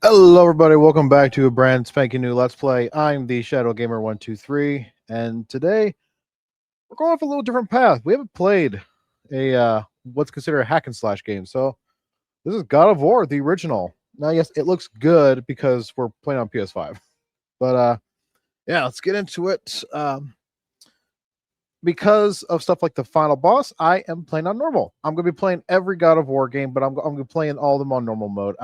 Hello, everybody. Welcome back to a brand spanking new Let's Play. I'm the Shadow Gamer 123, and today we're going off a little different path. We haven't played a what's considered a hack and slash game, so this is God of War, the original. Now, yes, it looks good because we're playing on PS5, but yeah, let's get into it. Because of stuff like the final boss, I am playing on normal. I'm going to be playing every God of War game, but I'm going to be playing all of them on normal mode.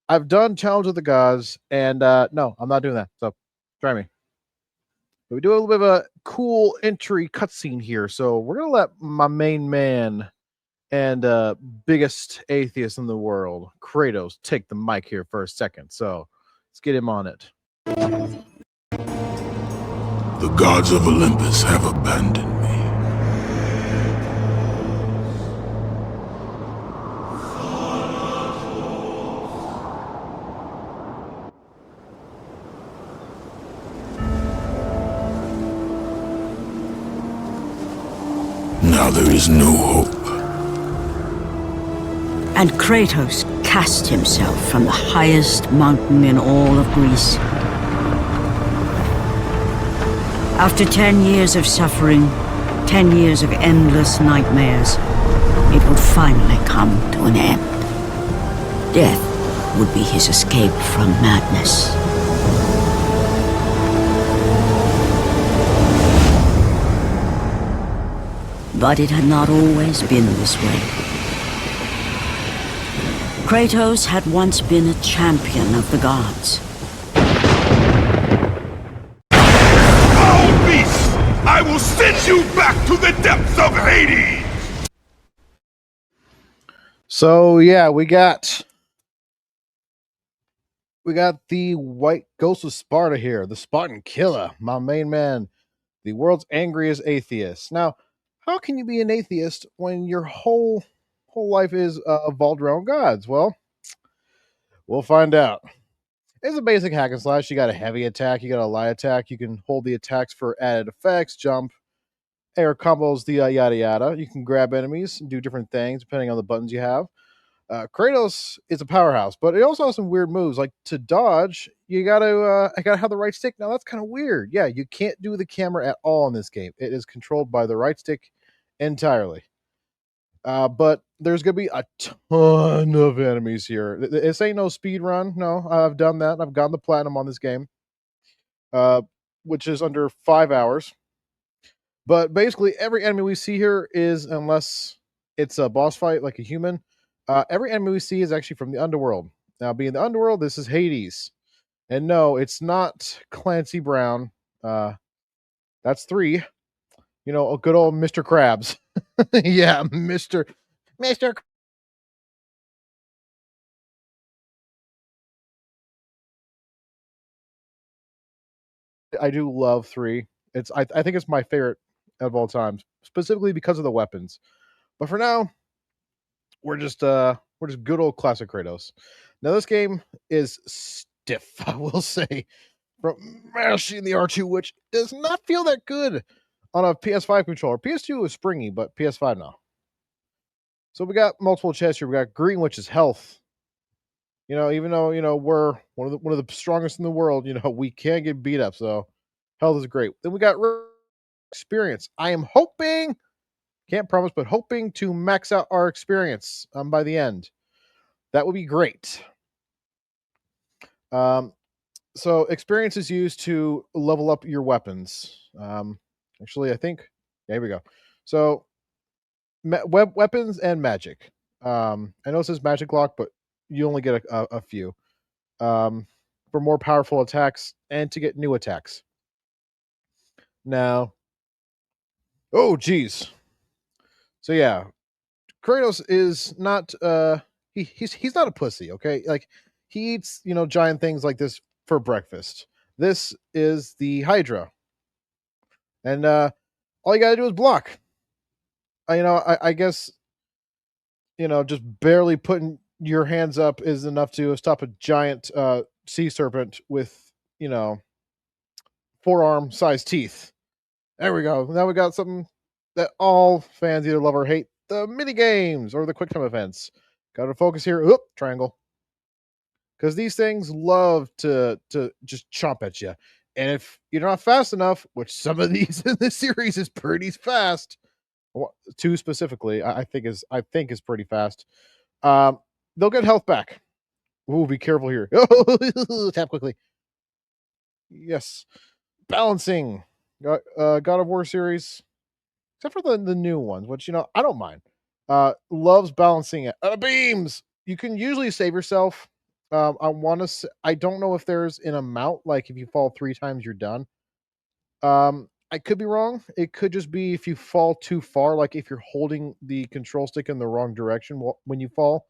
I've done Challenge of the Gods, and no, I'm not doing that. So try me. But we do a little bit of a cool entry cutscene here. So we're gonna let my main man and biggest atheist in the world, Kratos, take the mic here for a second. So let's get him on it. The gods of Olympus have abandoned me. Now there is no hope. And Kratos cast himself from the highest mountain in all of Greece. After 10 years of suffering, 10 years of endless nightmares, it would finally come to an end. Death would be his escape from madness. But it had not always been this way. Kratos had once been a champion of the gods. Foul beast! I will send you back to the depths of Hades! So yeah, we got the white ghost of Sparta here, the Spartan killer, my main man, the world's angriest atheist. Now, how can you be an atheist when your whole life is evolved around gods? Well, we'll find out. It's a basic hack and slash. You got a heavy attack, you got a light attack. You can hold the attacks for added effects, jump, air combos, the yada yada. You can grab enemies and do different things depending on the buttons you have. Kratos is a powerhouse, but it also has some weird moves. Like to dodge, I gotta have the right stick. Now that's kind of weird. Yeah, you can't do the camera at all in this game. It is controlled by the right stick entirely. But there's gonna be a ton of enemies here. This ain't no speed run. No, I've done that. I've gotten the platinum on this game, which is under 5 hours. But basically, every enemy we see here is, unless it's a boss fight like a human, every enemy we see is actually from the underworld. Now, being the underworld, this is Hades. And no, it's not Clancy Brown. That's 3. You know, a good old Mr. Krabs. Yeah, Mr. I do love 3. I think it's my favorite of all time, specifically because of the weapons. But for now, we're just good old classic Kratos. Now this game is stiff, I will say, from mashing the R2, which does not feel that good on a PS5 controller. PS2 is springy, but PS5 no. So we got multiple chests here. We got green, which is health. You know, even though we're one of the strongest in the world, we can get beat up. So health is great. Then we got experience. I am hoping, can't promise, but hoping to max out our experience by the end. That would be great. So experience is used to level up your weapons. Actually, I think, there we go. So weapons and magic. I know it says magic lock, but you only get a few for more powerful attacks and to get new attacks. Now, oh geez. So yeah, Kratos is not he's not a pussy, okay? Like he eats, giant things like this for breakfast. This is the Hydra. And all you got to do is block. I guess just barely putting your hands up is enough to stop a giant sea serpent with, forearm sized teeth. There we go. Now we got something that all fans either love or hate, the mini games or the quick time events. Got to focus here. Oop, triangle. Because these things love to just chomp at you. And if you're not fast enough, which some of these in this series is pretty fast, two specifically, I think is pretty fast. They'll get health back. Ooh, be careful here. Tap quickly. Yes, balancing. God of War series, except for the new ones, which I don't mind. Loves balancing it. Beams. You can usually save yourself. I don't know if there's an amount, like if you fall 3 times, you're done. I could be wrong. It could just be if you fall too far, like if you're holding the control stick in the wrong direction when you fall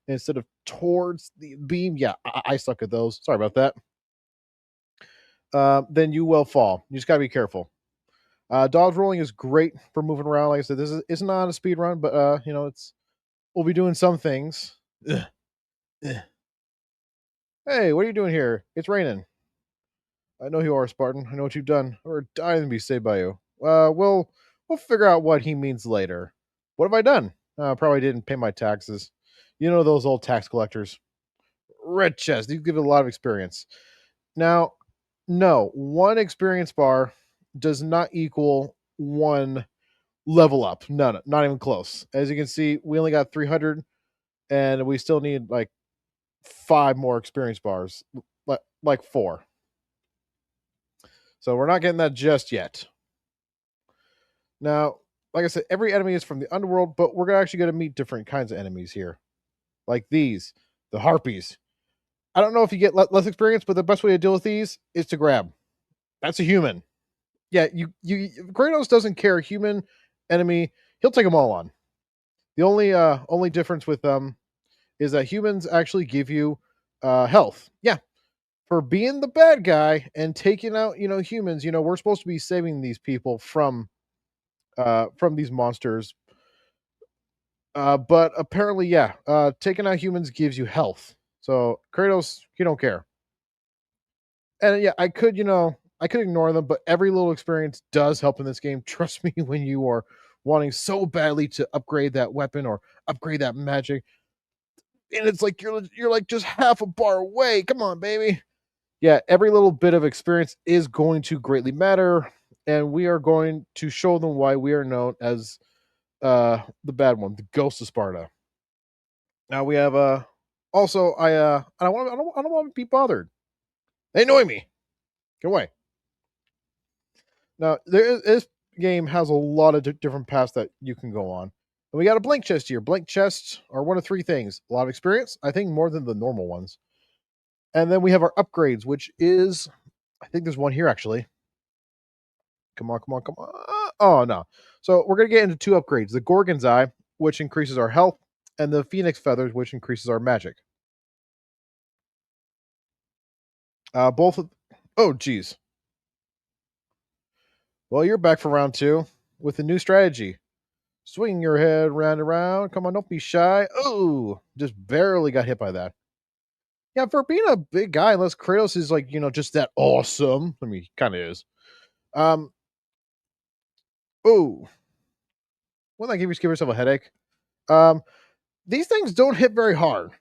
instead of towards the beam. Yeah, I suck at those. Sorry about that. Then you will fall. You just gotta be careful. Dodge rolling is great for moving around. Like I said, it's not a speed run, but we'll be doing some things. Ugh. Ugh. Hey, what are you doing here? It's raining. I know who you are, Spartan. I know what you've done. We're dying to be saved by you. We'll figure out what he means later. What have I done? Probably didn't pay my taxes. You know those old tax collectors. Red chest. These give it a lot of experience. Now, no, one experience bar does not equal one level up. None, not even close. As you can see, we only got 300, and we still need like 5 more experience bars, like 4. So we're not getting that just yet. Now, like I said, every enemy is from the underworld, but we're actually going to meet different kinds of enemies here, like these, the harpies. I don't know if you get less experience, but the best way to deal with these is to grab. That's a human. Yeah, you Kratos doesn't care. Human, enemy, he'll take them all on. The only difference with them is that humans actually give you health. Yeah, for being the bad guy and taking out humans. We're supposed to be saving these people from these monsters. But apparently, yeah, taking out humans gives you health. So Kratos, he don't care. And yeah, I could ignore them, but every little experience does help in this game. Trust me, when you are wanting so badly to upgrade that weapon or upgrade that magic, and it's like you're like just half a bar away. Come on, baby. Yeah, every little bit of experience is going to greatly matter, and we are going to show them why we are known as the bad one, the Ghost of Sparta. Now we have also I don't want to be bothered. They annoy me. Get away. Now this game has a lot of different paths that you can go on. And we got a blank chest here. Blank chests are one of 3 things: a lot of experience, I think more than the normal ones. And then we have our upgrades, which is, I think there's one here actually. Come on, come on, come on. Oh no. So we're gonna get into 2 upgrades: the Gorgon's Eye, which increases our health, and the Phoenix Feathers, which increases our magic. Both of, oh geez. Well, you're back for round 2 with a new strategy. Swing your head round and round. Come on, don't be shy. Oh, just barely got hit by that. Yeah, for being a big guy, unless Kratos is like, just that awesome. I mean, he kind of is. Oh, wouldn't that give yourself a headache? These things don't hit very hard.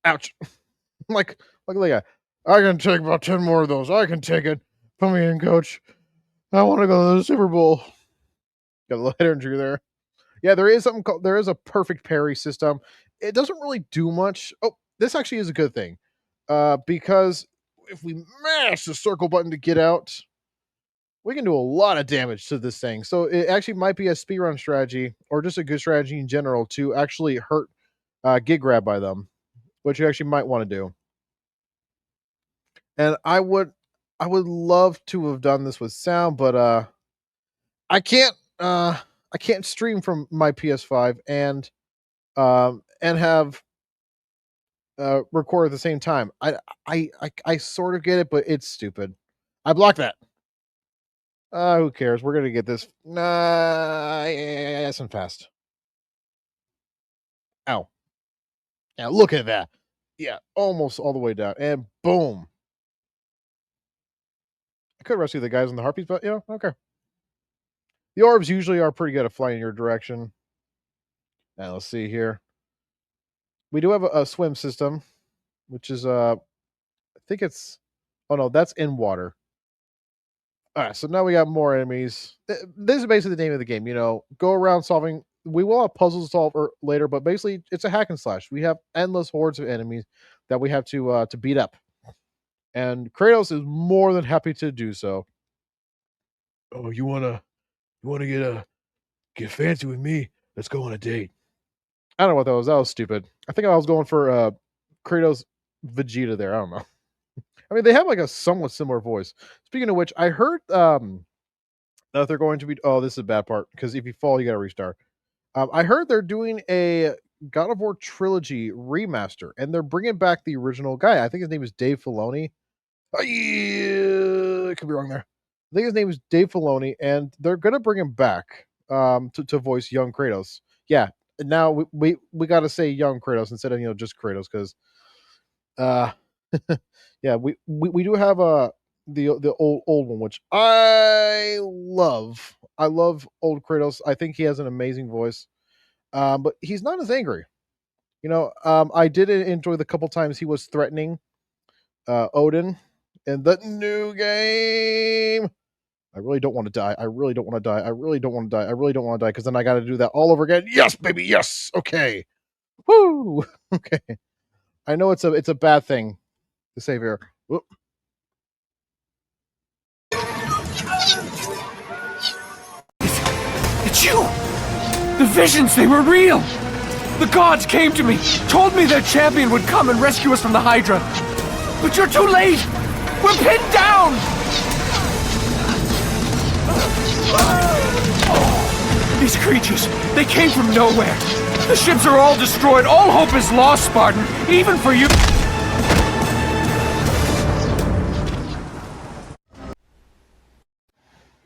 Ouch. Look at that. I can take about 10 more of those. I can take it. Put me in, coach. I want to go to the Super Bowl. Got a little head injury there. Yeah, there is a perfect parry system. It doesn't really do much. Oh, this actually is a good thing. Because if we mash the circle button to get out, we can do a lot of damage to this thing. So it actually might be a speedrun strategy or just a good strategy in general to actually hurt get grabbed by them, which you actually might want to do. And I would love to have done this with sound, but I can't I can't stream from my PS5 and have record at the same time. I sort of get it, but it's stupid. I blocked that. Who cares? We're gonna get this. Nah, yes and fast. Ow! Yeah, look at that. Yeah, almost all the way down, and boom. I could rescue the guys in the harpies, but okay. The orbs usually are pretty good at flying in your direction. Now let's see here. We do have a swim system, which is I think it's. Oh no, that's in water. All right, so now we got more enemies. This is basically the name of the game. Go around solving. We will have puzzles to solve later, but basically it's a hack and slash. We have endless hordes of enemies that we have to beat up, and Kratos is more than happy to do so. Oh, you wanna get fancy with me? Let's go on a date. I don't know what that was. That was stupid. I think I was going for Kratos Vegeta there. I don't know. I mean, they have like a somewhat similar voice. Speaking of which, I heard that they're going to be. Oh, this is a bad part because if you fall, you got to restart. I heard they're doing a God of War trilogy remaster, and they're bringing back the original guy. I think his name is Dave Filoni. Yeah, I could be wrong there. I think his name is Dave Filoni, and they're gonna bring him back to voice young Kratos. Yeah, now we got to say young Kratos instead of just Kratos because uh yeah we do have the old one, which I love. I love old Kratos. I think he has an amazing voice, but he's not as angry. I did enjoy the couple times he was threatening Odin in the new game. I really don't want to die. I really don't want to die. I really don't want to die. I really don't want to die because then I got to do that all over again. Yes, baby. Yes. Okay. Woo. Okay. I know it's a bad thing to save here. Whoop. It's you! The visions, they were real! The gods came to me, told me their champion would come and rescue us from the Hydra. But you're too late! We're pinned down! These creatures, they came from nowhere. The ships are all destroyed. All hope is lost, Spartan. Even for you.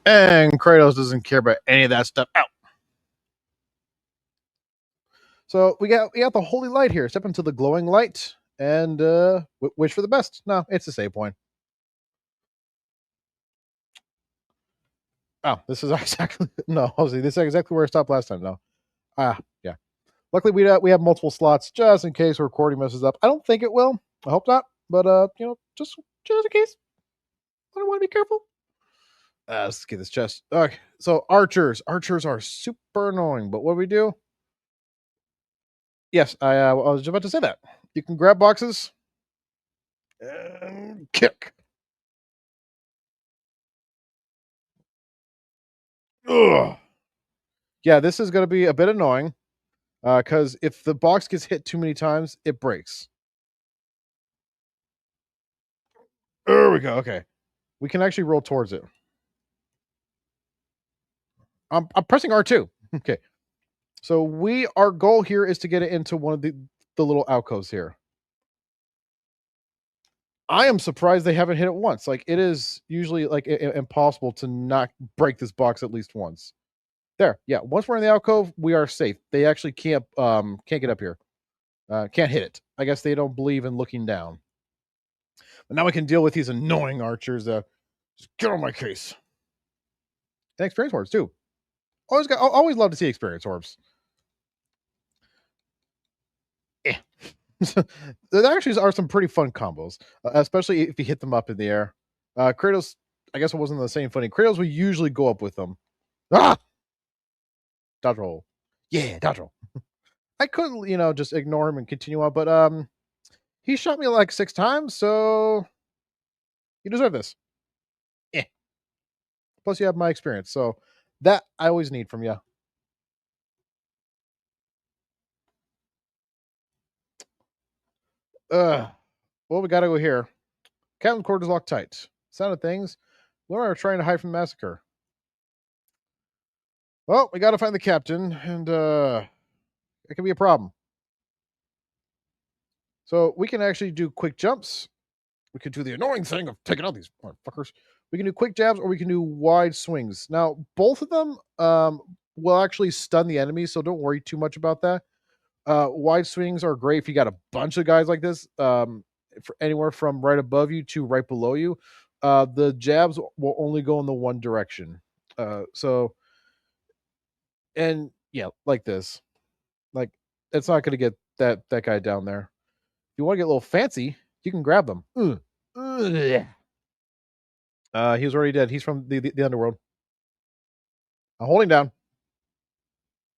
And Kratos doesn't care about any of that stuff. Out. So we got the holy light here. Step into the glowing light and wish for the best. No, it's a save point. Oh, this is exactly no. Obviously, this is exactly where I stopped last time. No, yeah. Luckily, we have multiple slots just in case our recording messes up. I don't think it will. I hope not. But just in case, I don't want to be careful. Let's get this chest. Okay, so archers are super annoying. But what do we do? Yes, I was just about to say that. You can grab boxes and kick. Ugh. Yeah, this is going to be a bit annoying because if the box gets hit too many times, it breaks. There we go. Okay, we can actually roll towards it. I'm pressing R2. Okay, so our goal here is to get it into one of the little alcoves here. I am surprised they haven't hit it once. Like it is usually like impossible to not break this box at least once. There, yeah. Once we're in the alcove, we are safe. They actually can't get up here. Can't hit it. I guess they don't believe in looking down. But now we can deal with these annoying archers. Just get on my case. And experience orbs too. Always love to see experience orbs. Yeah. There actually are some pretty fun combos, especially if you hit them up in the air. Kratos, I guess it wasn't the same funny. Kratos will usually go up with them. Ah! Dodge roll. Yeah, dodge roll. I couldn't, just ignore him and continue on, but he shot me like 6 times, so you deserve this. Yeah. Plus you have my experience, so that I always need from you. Well, we gotta go here. Captain's quarters locked tight. Sound of things. We are trying to hide from massacre. Well, we gotta find the captain, and it can be a problem. So we can actually do quick jumps. We can do the annoying thing of taking out these fuckers. We can do quick jabs or we can do wide swings. Now, both of them will actually stun the enemy, so don't worry too much about that. Wide swings are great if you got a bunch of guys like this, for anywhere from right above you to right below you. The jabs will only go in the one direction. And yeah, like this. Like, it's not going to get that guy down there. If you want to get a little fancy, you can grab them. He was already dead. He's from the underworld. I'm holding down.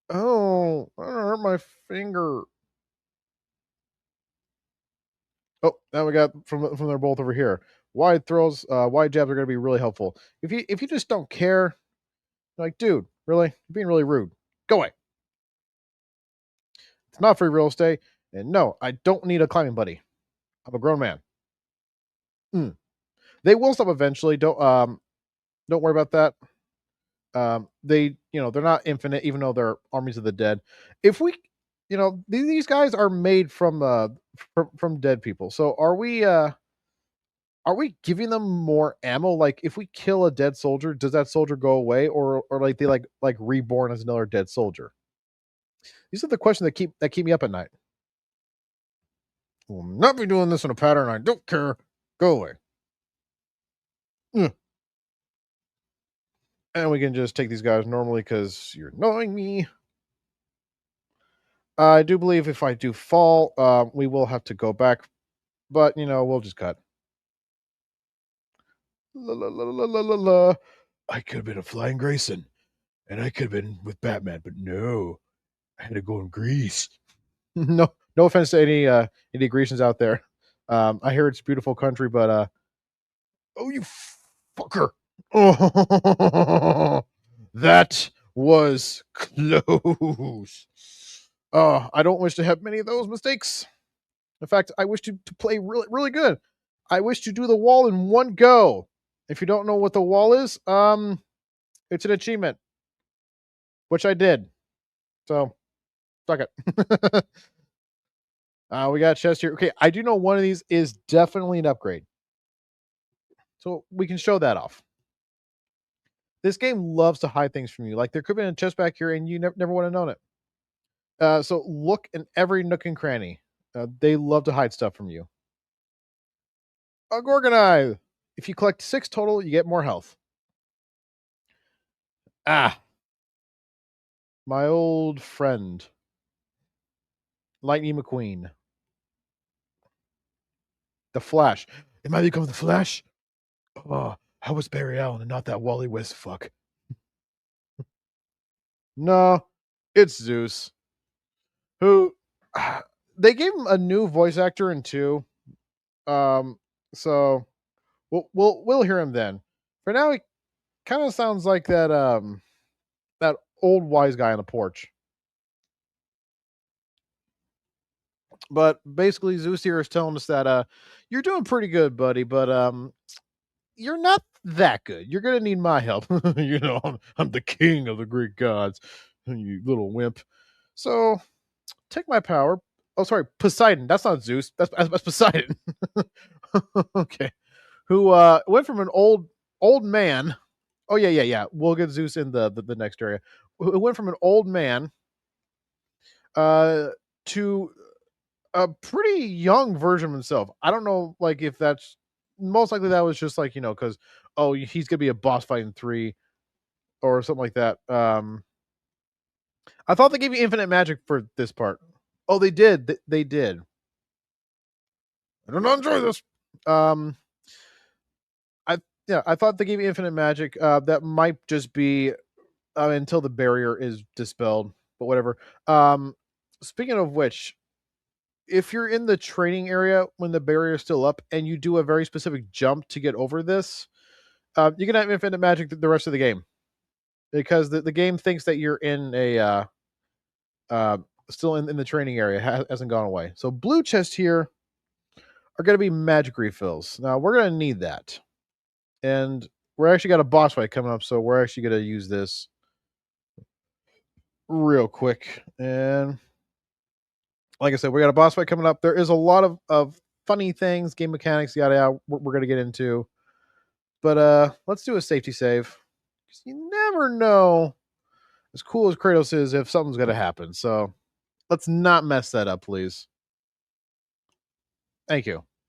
Oh, I hurt my finger. Oh, now we got from they're both over here. Wide throws, wide jabs are going to be really helpful. If you just don't care, like, dude, really, you're being really rude. Go away. It's not free real estate, and no, I don't need a climbing buddy. I'm a grown man. They will stop eventually. Don't worry about that. They're not infinite, even though they're armies of the dead. If we, these guys are made from dead people. So are we giving them more ammo? Like, if we kill a dead soldier, does that soldier go away, or like they like reborn as another dead soldier? These are the questions that keep me up at night. We'll not be doing this in a pattern. I don't care. Go away. And we can just take these guys normally because you're annoying me. I do believe if I do fall, we will have to go back, but we'll just cut. La, la, la, la, la, la, la. I could have been a flying Grayson, and I could have been with Batman, but no, I had to go in Greece. No offense to any Grecians out there. I hear it's a beautiful country, but oh, you fucker! Oh, that was close. Oh, I don't wish to have many of those mistakes. In fact, I wish to play really, really good. I wish to do the wall in one go. If you don't know what the wall is, it's an achievement, which I did. So, suck it. We got a chest here. Okay, I do know one of these is definitely an upgrade. So we can show that off. This game loves to hide things from you. Like, there could be a chest back here and you never would have known it. So look in every nook and cranny. They love to hide stuff from you. A Gorgonite. If you collect 6 total, you get more health. My old friend, Lightning McQueen. The Flash. It might become the Flash. Oh, how was Barry Allen and not that Wally West fuck? No, it's Zeus. Who they gave him a new voice actor in 2. So we'll hear him then. For now, he kind of sounds like that old wise guy on the porch. But basically, Zeus here is telling us that you're doing pretty good, buddy, but you're not that good. You're gonna need my help. I'm the king of the Greek gods, you little wimp. So take my power. Oh, sorry, Poseidon. That's not Zeus. That's Poseidon. Okay. Who went from an old man. Oh yeah. We'll get Zeus in the next area. Who went from an old man to a pretty young version of himself. I don't know, like, if that's most likely that was just like, because he's gonna be a boss fight in 3 or something like that. I thought they gave you infinite magic for this part. Oh, they did. They did. I do not enjoy this. I thought they gave you infinite magic. That might just be until the barrier is dispelled, but whatever. Speaking of which, if you're in the training area when the barrier is still up and you do a very specific jump to get over this, you can have infinite magic the rest of the game, because the game thinks that you're in a still in the training area, hasn't gone away. So blue chests here are going to be magic refills. Now we're going to need that, and we're actually got a boss fight coming up, so we're actually going to use this real quick. And like I said, we got a boss fight coming up. There is a lot of funny things, game mechanics, yada yada, we're going to get into. But let's do a safety save, because you never know, as cool as Kratos is, if something's going to happen. So let's not mess that up, please. Thank you.